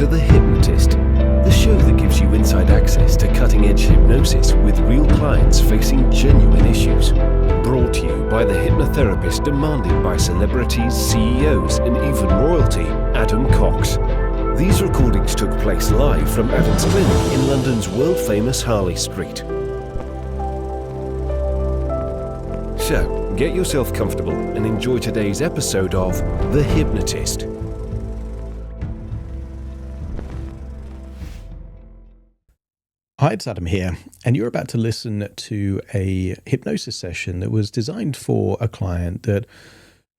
to The Hypnotist, the show that gives you inside access to cutting-edge hypnosis with real clients facing genuine issues. Brought to you by the hypnotherapist demanded by celebrities, CEOs, and even royalty, Adam Cox. These recordings took place live from Adam's clinic in London's world-famous Harley Street. So, get yourself comfortable and enjoy today's episode of The Hypnotist. Hi, it's Adam here, and you're about to listen to a hypnosis session that was designed for a client that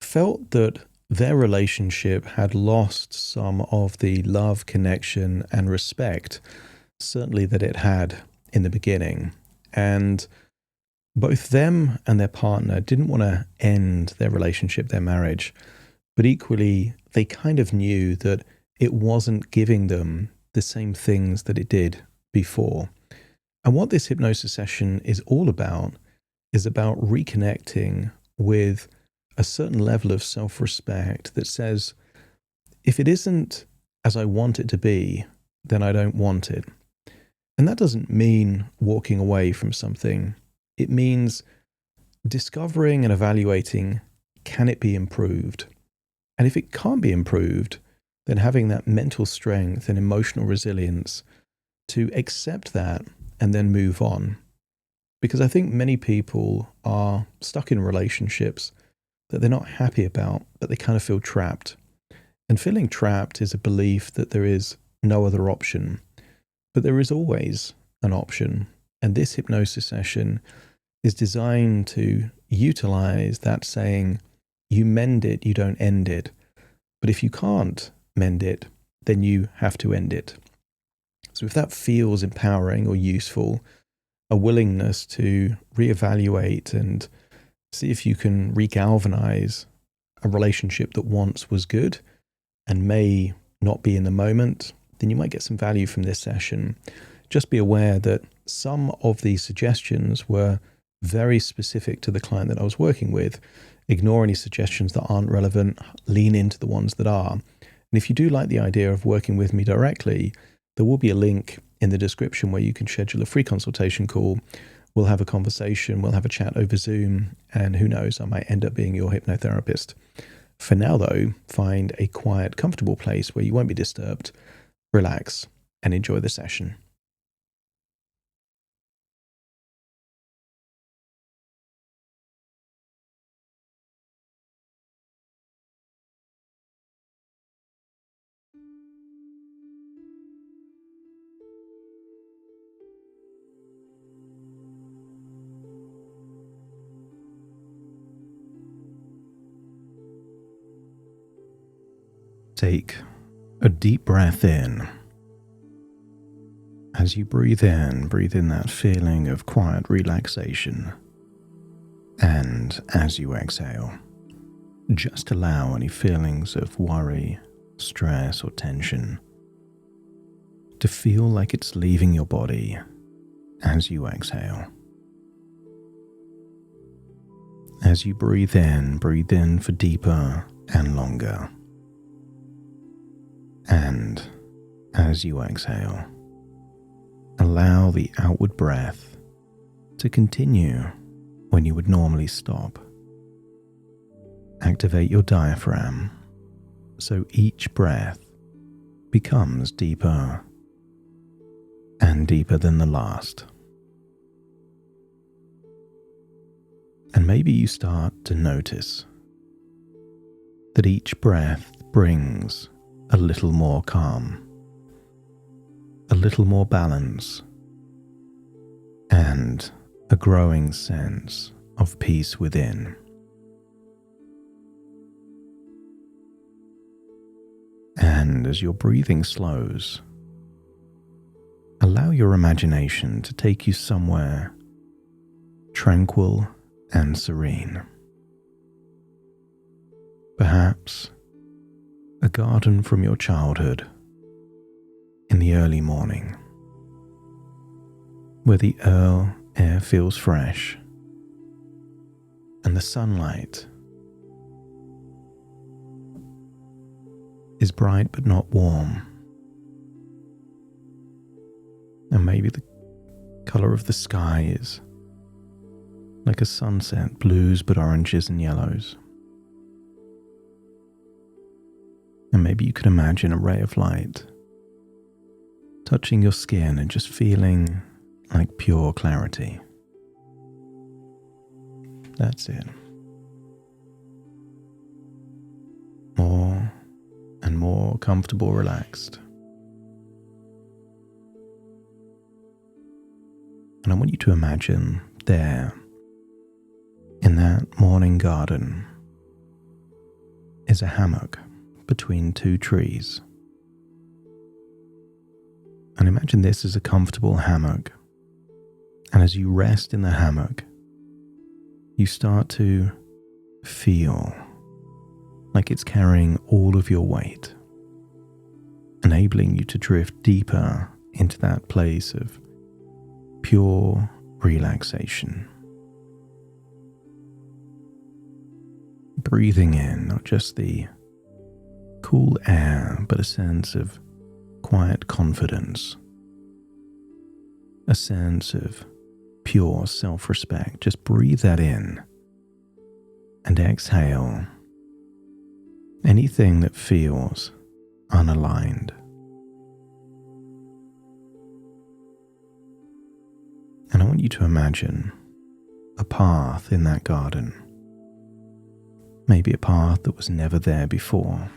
felt that their relationship had lost some of the love, connection, and respect, certainly that it had in the beginning. And both them and their partner didn't want to end their relationship, their marriage, but equally, they kind of knew that it wasn't giving them the same things that it did before. And what this hypnosis session is all about is about reconnecting with a certain level of self-respect that says, if it isn't as I want it to be, then I don't want it. And that doesn't mean walking away from something. It means discovering and evaluating, can it be improved? And if it can't be improved, then having that mental strength and emotional resilience to accept that and then move on. Because I think many people are stuck in relationships that they're not happy about, but they kind of feel trapped. And feeling trapped is a belief that there is no other option, but there is always an option. And this hypnosis session is designed to utilize that saying, you mend it, you don't end it. But if you can't mend it, then you have to end it. So if that feels empowering or useful, a willingness to reevaluate and see if you can regalvanize a relationship that once was good and may not be in the moment, then you might get some value from this session. Just be aware that some of these suggestions were very specific to the client that I was working with. Ignore any suggestions that aren't relevant, lean into the ones that are. And if you do like the idea of working with me directly, there will be a link in the description where you can schedule a free consultation call. We'll have a conversation, we'll have a chat over Zoom, and who knows, I might end up being your hypnotherapist. For now though, find a quiet, comfortable place where you won't be disturbed, relax, and enjoy the session. Take a deep breath in. As you breathe in that feeling of quiet relaxation. And as you exhale, just allow any feelings of worry, stress, or tension to feel like it's leaving your body as you exhale. As you breathe in for deeper and longer. And as you exhale, allow the outward breath to continue when you would normally stop. Activate your diaphragm so each breath becomes deeper and deeper than the last. And maybe you start to notice that each breath brings a little more calm, a little more balance, and a growing sense of peace within. And as your breathing slows, allow your imagination to take you somewhere tranquil and serene. Perhaps a garden from your childhood in the early morning, where the air feels fresh and the sunlight is bright but not warm, And maybe the color of the sky is like a sunset, blues but oranges and yellows. And maybe you could imagine a ray of light touching your skin and just feeling like pure clarity. That's it. More and more comfortable, relaxed. And I want you to imagine there, in that morning garden, is a hammock between two trees. And imagine this as a comfortable hammock. And as you rest in the hammock, you start to feel like it's carrying all of your weight, enabling you to drift deeper into that place of pure relaxation. Breathing in not just the cool air, but a sense of quiet confidence, a sense of pure self-respect. Just breathe that in and exhale anything that feels unaligned. And I want you to imagine a path in that garden, maybe a path that was never there before.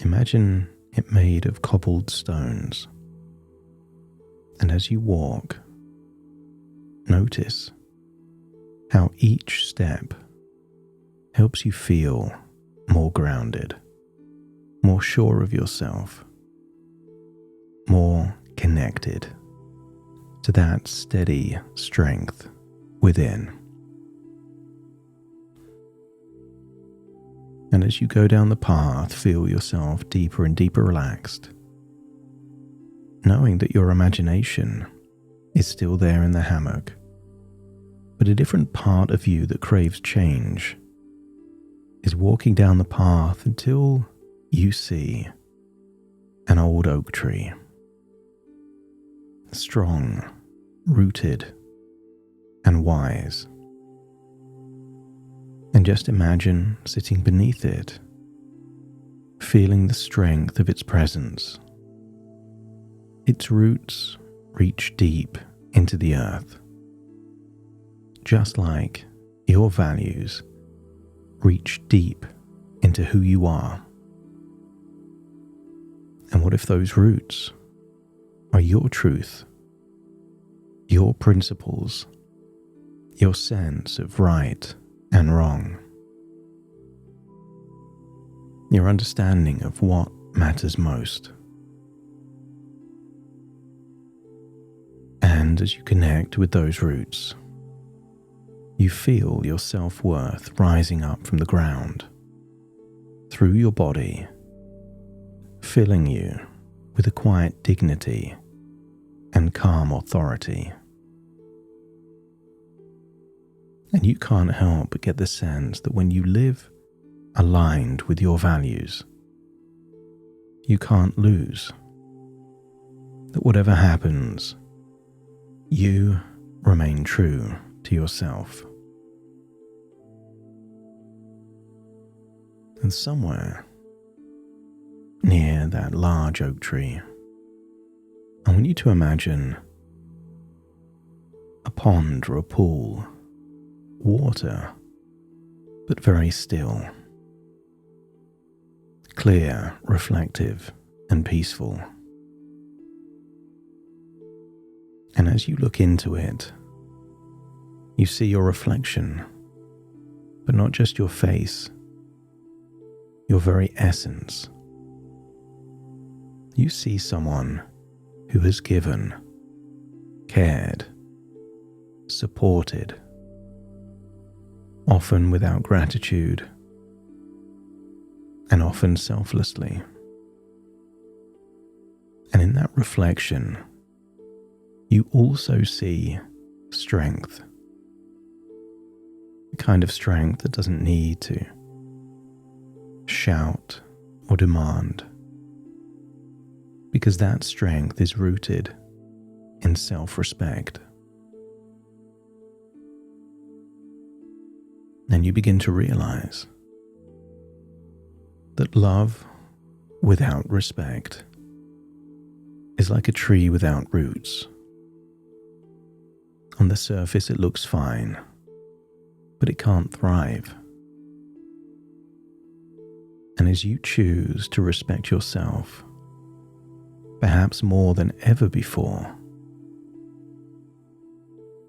Imagine it made of cobbled stones. And as you walk, notice how each step helps you feel more grounded, more sure of yourself, more connected to that steady strength within. And as you go down the path, feel yourself deeper and deeper relaxed, knowing that your imagination is still there in the hammock, but a different part of you that craves change is walking down the path until you see an old oak tree, strong, rooted, and wise. And just imagine sitting beneath it, feeling the strength of its presence. Its roots reach deep into the earth, just like your values reach deep into who you are. And what if those roots are your truth, your principles, your sense of right and wrong, your understanding of what matters most? And as you connect with those roots, you feel your self-worth rising up from the ground, through your body, filling you with a quiet dignity and calm authority. And you can't help but get the sense that when you live aligned with your values, you can't lose. That whatever happens, you remain true to yourself. And somewhere near that large oak tree, I want you to imagine a pond or a pool, water, but very still, clear, reflective, and peaceful. And as you look into it, you see your reflection, but not just your face, your very essence. You see someone who has given, cared, supported, often without gratitude, and often selflessly. And in that reflection, you also see strength, the kind of strength that doesn't need to shout or demand, because that strength is rooted in self-respect. And you begin to realize that love without respect is like a tree without roots. On the surface it looks fine, but it can't thrive. And as you choose to respect yourself, perhaps more than ever before,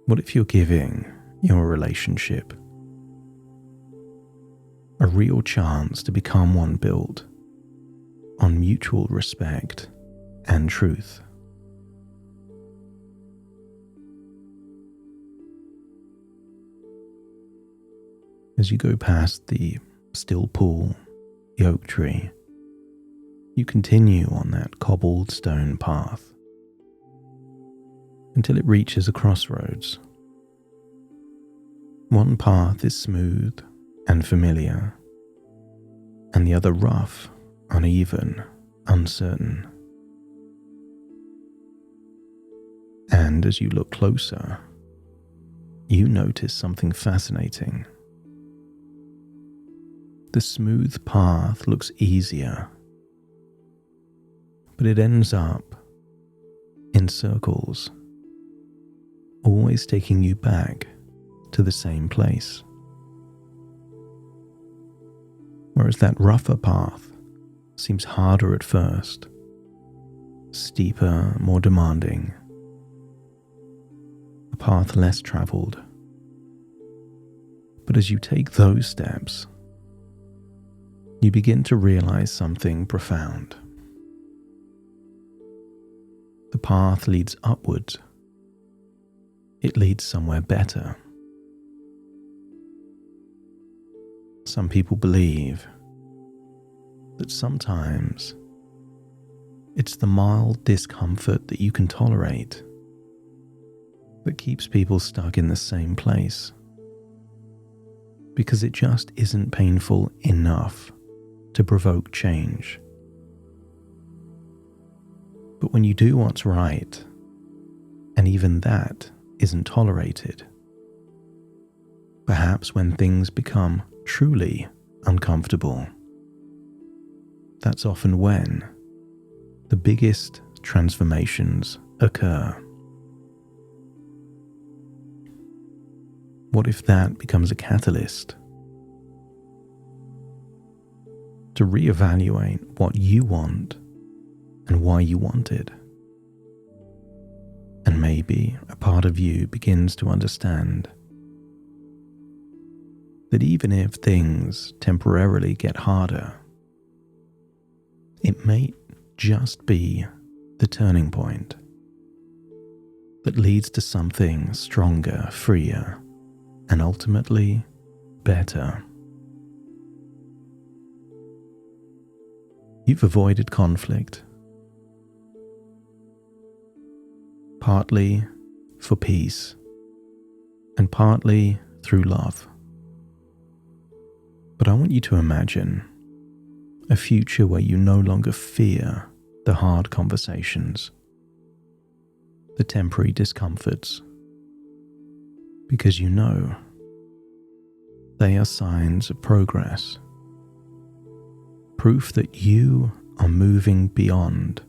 what if you're giving your relationship a real chance to become one built on mutual respect and truth? As you go past the still pool, the oak tree, you continue on that cobbled stone path until it reaches a crossroads. One path is smooth and familiar, and the other rough, uneven, uncertain. And as you look closer, you notice something fascinating. The smooth path looks easier, but it ends up in circles, always taking you back to the same place. Whereas that rougher path seems harder at first, steeper, more demanding, a path less traveled. But as you take those steps, you begin to realize something profound. The path leads upwards. It leads somewhere better. Some people believe that sometimes it's the mild discomfort that you can tolerate that keeps people stuck in the same place, because it just isn't painful enough to provoke change. But when you do what's right, and even that isn't tolerated, perhaps when things become truly uncomfortable, that's often when the biggest transformations occur. What if that becomes a catalyst to reevaluate what you want and why you want it? And maybe a part of you begins to understand that even if things temporarily get harder, it may just be the turning point that leads to something stronger, freer, and ultimately better. You've avoided conflict, partly for peace and partly through love. But I want you to imagine a future where you no longer fear the hard conversations, the temporary discomforts, because you know they are signs of progress, proof that you are moving beyond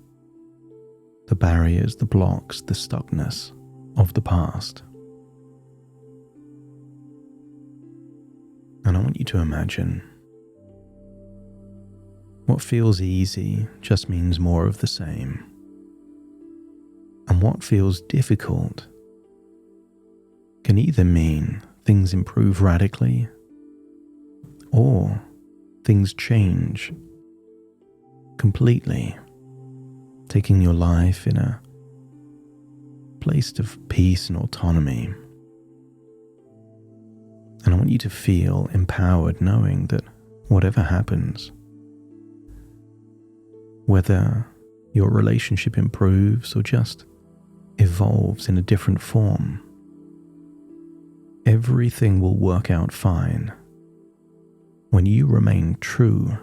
the barriers, the blocks, the stuckness of the past. And I want you to imagine what feels easy just means more of the same, and what feels difficult can either mean things improve radically or things change completely, taking your life in a place of peace and autonomy. And I want you to feel empowered knowing that whatever happens, whether your relationship improves or just evolves in a different form, everything will work out fine when you remain true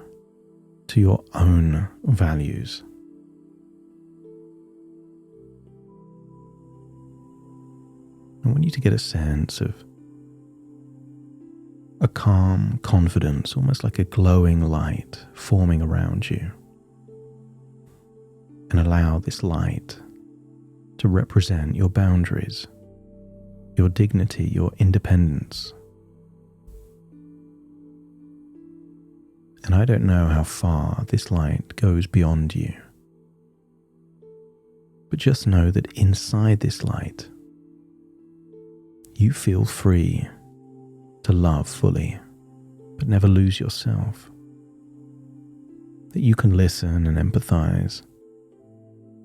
to your own values. I want you to get a sense of a calm confidence, almost like a glowing light forming around you. And allow this light to represent your boundaries, your dignity, your independence. And I don't know how far this light goes beyond you, but just know that inside this light, you feel free to love fully, but never lose yourself. That you can listen and empathize,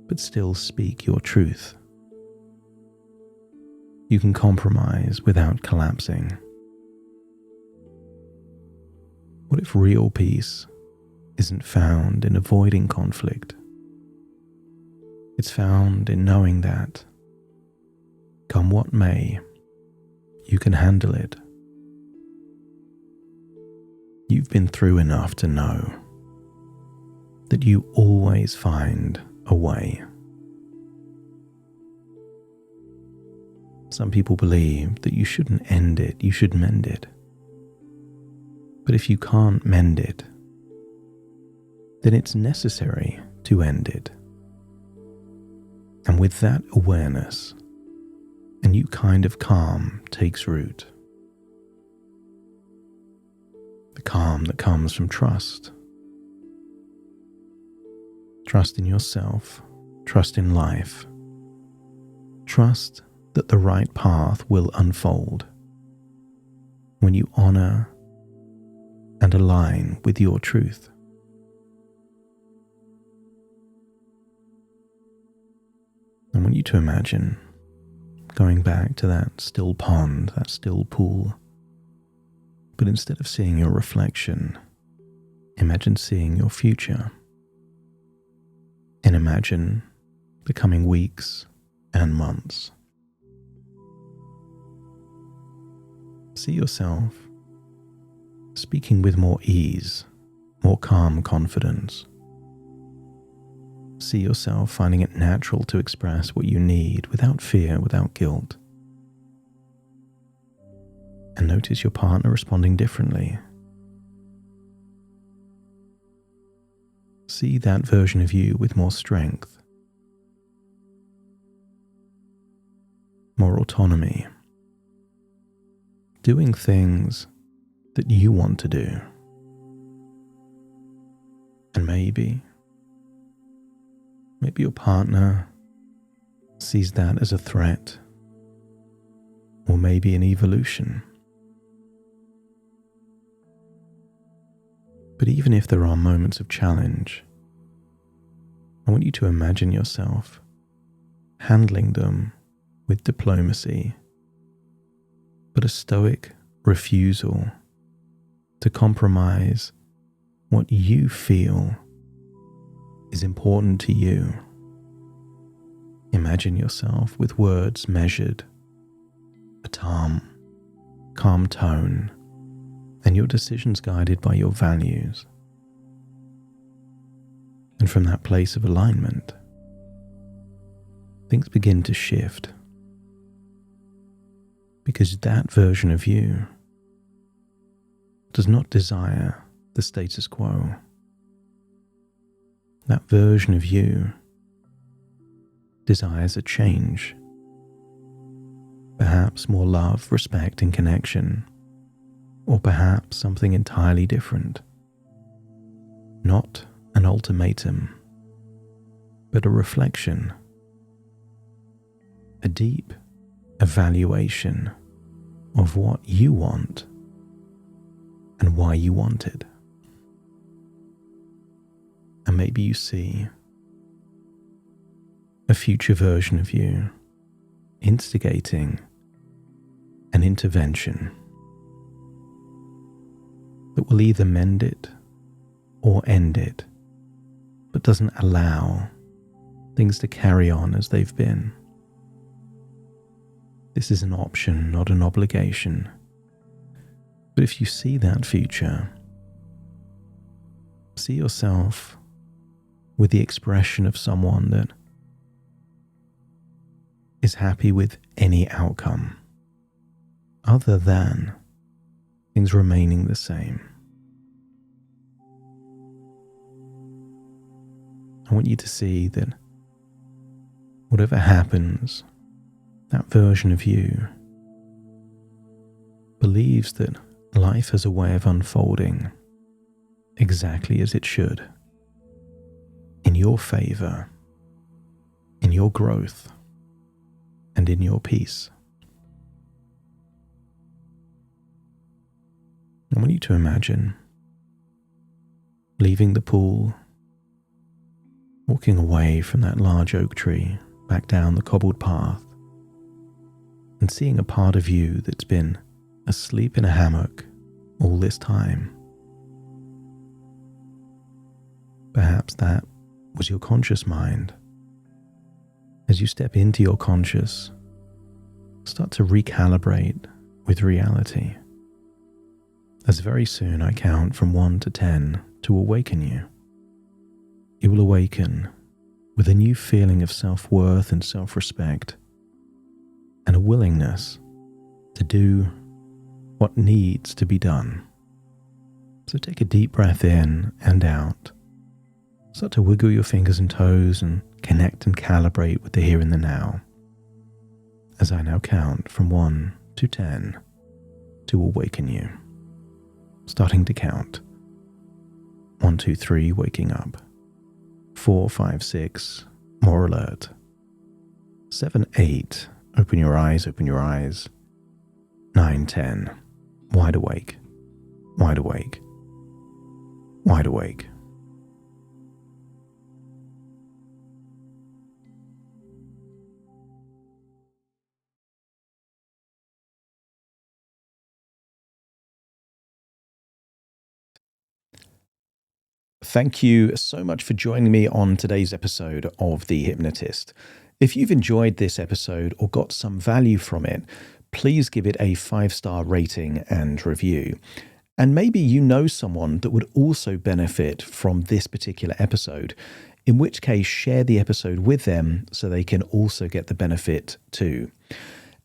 but still speak your truth. You can compromise without collapsing. What if real peace isn't found in avoiding conflict? It's found in knowing that, come what may, you can handle it. You've been through enough to know that you always find a way. Some people believe that you shouldn't end it, you should mend it. But if you can't mend it, then it's necessary to end it. And with that awareness, a new kind of calm takes root. The calm that comes from trust. Trust in yourself, trust in life. Trust that the right path will unfold when you honor and align with your truth. I want you to imagine going back to that still pond, that still pool. But instead of seeing your reflection, imagine seeing your future. And imagine the coming weeks and months. See yourself speaking with more ease, more calm confidence. See yourself finding it natural to express what you need without fear, without guilt. And notice your partner responding differently. See that version of you with more strength, more autonomy, doing things that you want to do. And maybe your partner sees that as a threat, or maybe an evolution. But even if there are moments of challenge, I want you to imagine yourself handling them with diplomacy, but a stoic refusal to compromise what you feel is important to you. Imagine yourself with words measured, a calm tone, and your decisions guided by your values. And from that place of alignment, things begin to shift, because that version of you does not desire the status quo. That version of you desires a change, perhaps more love, respect, and connection, or perhaps something entirely different. Not an ultimatum, but a reflection, a deep evaluation of what you want and why you want it. And maybe you see a future version of you instigating an intervention that will either mend it or end it, but doesn't allow things to carry on as they've been. This is an option, not an obligation. But if you see that future, see yourself with the expression of someone that is happy with any outcome. other than things remaining the same. I want you to see that whatever happens, that version of you believes that life has a way of unfolding exactly as it should, in your favor, in your growth, and in your peace. I want you to imagine leaving the pool, walking away from that large oak tree, back down the cobbled path, and seeing a part of you that's been asleep in a hammock all this time. Perhaps that was your conscious mind. As you step into your conscious, start to recalibrate with reality. As very soon I count from 1 to 10 to awaken you. You will awaken with a new feeling of self-worth and self-respect, and a willingness to do what needs to be done. So take a deep breath in and out. Start to wiggle your fingers and toes and connect and calibrate with the here and the now. As I now count from 1 to 10 to awaken you. Starting to count. 1, 2, 3, waking up. 4, 5, 6, more alert. 7, 8, open your eyes, open your eyes. 9, 10, wide awake, wide awake, wide awake. Thank you so much for joining me on today's episode of The Hypnotist. If you've enjoyed this episode or got some value from it, please give it a 5-star rating and review. And maybe you know someone that would also benefit from this particular episode, in which case share the episode with them so they can also get the benefit too.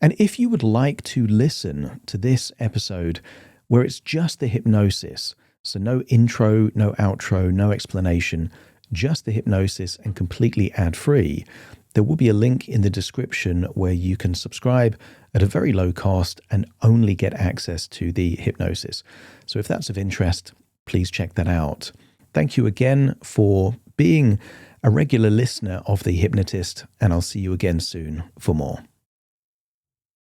And if you would like to listen to this episode where it's just the hypnosis, so no intro, no outro, no explanation, just the hypnosis and completely ad-free, there will be a link in the description where you can subscribe at a very low cost and only get access to the hypnosis. So if that's of interest, please check that out. Thank you again for being a regular listener of The Hypnotist, and I'll see you again soon for more.